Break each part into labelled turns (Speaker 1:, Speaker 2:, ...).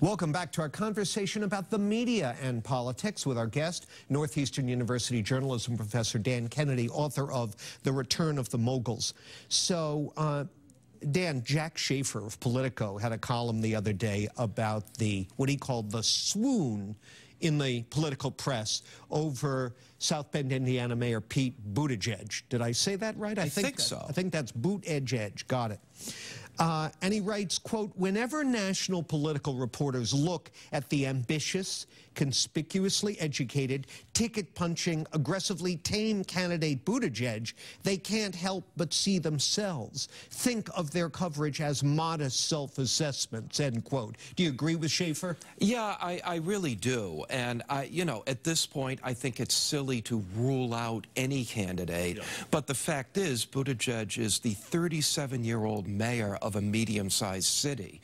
Speaker 1: Welcome back to our conversation about the media and politics with our guest, Northeastern University journalism professor Dan Kennedy, author of The Return of the Moguls. So, Dan, Jack Schaefer of Politico had a column the other day about what he called the swoon in the political press over South Bend, Indiana Mayor Pete Buttigieg. Did I say that right?
Speaker 2: I think so.
Speaker 1: I think that's Boot-edge-edge. Got it. And he writes, quote, "Whenever national political reporters look at the ambitious, conspicuously educated, ticket-punching, aggressively tame candidate Buttigieg, they can't help but see themselves. Think of their coverage as modest self-assessments," end quote. Do you agree with Schaefer?
Speaker 2: Yeah, I really do. And, at this point, I think it's silly to rule out any candidate. Yeah. But the fact is, Buttigieg is the 37-year-old mayor of a medium-sized city.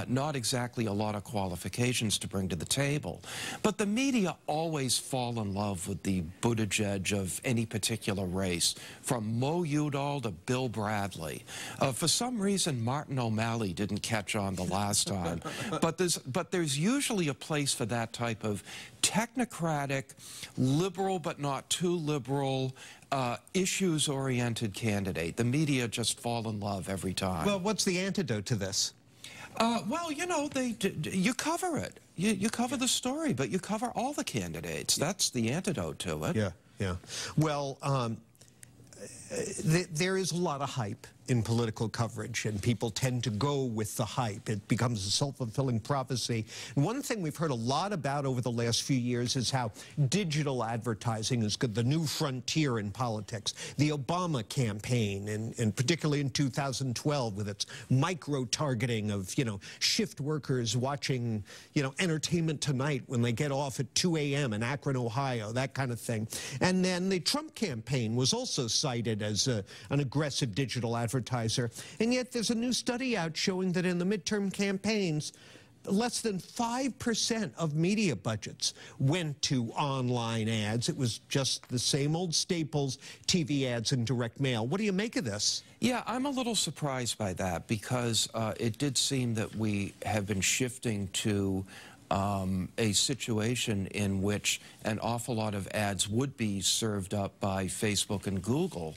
Speaker 2: Not exactly a lot of qualifications to bring to the table. But the media always fall in love with the Buttigieg of any particular race, from Mo Udall to Bill Bradley. For some reason, Martin O'Malley didn't catch on the last time. But there's usually a place for that type of technocratic, liberal but not too liberal, issues-oriented candidate. The media just fall in love every time.
Speaker 1: Well, what's the antidote to this?
Speaker 2: Well, you cover it. You cover the story, but you cover all the candidates. That's the antidote to it.
Speaker 1: Yeah, yeah. Well, there is a lot of hype in political coverage, and people tend to go with the hype. It becomes a self-fulfilling prophecy. And one thing we've heard a lot about over the last few years is how digital advertising is the new frontier in politics. The Obama campaign, and particularly in 2012, with its micro-targeting of, shift workers watching, Entertainment Tonight when they get off at 2 a.m. in Akron, Ohio, that kind of thing. And then the Trump campaign was also cited as an aggressive digital advertiser. And yet there's a new study out showing that in the midterm campaigns, less than 5% of media budgets went to online ads. It was just the same old staples, TV ads and direct mail. What do you make of this?
Speaker 2: Yeah, I'm a little surprised by that, because it did seem that we have been shifting to a situation in which an awful lot of ads would be served up by Facebook and Google.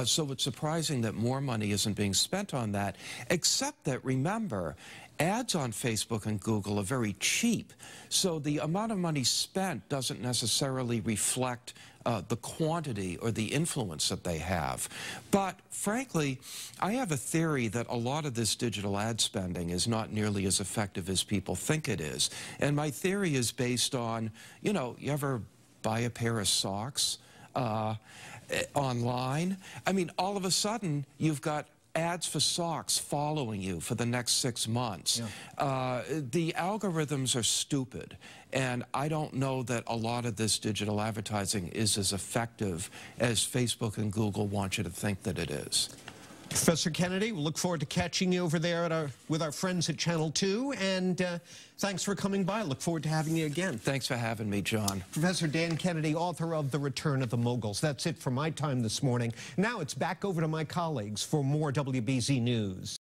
Speaker 2: So it's surprising that more money isn't being spent on that, except that, remember, ads on Facebook and Google are very cheap, so the amount of money spent doesn't necessarily reflect the quantity or the influence that they have. But frankly, I have a theory that a lot of this digital ad spending is not nearly as effective as people think it is. And my theory is based on, you ever buy a pair of socks online? I mean, all of a sudden, you've got ads for socks following you for the next 6 months. Yeah. The algorithms are stupid, and I don't know that a lot of this digital advertising is as effective as Facebook and Google want you to think that it is.
Speaker 1: Professor Kennedy, we'll look forward to catching you over there with our friends at Channel 2, and thanks for coming by. Look forward to having you again.
Speaker 2: Thanks for having me, John.
Speaker 1: Professor Dan Kennedy, author of The Return of the Moguls. That's it for my time this morning. Now it's back over to my colleagues for more WBZ News.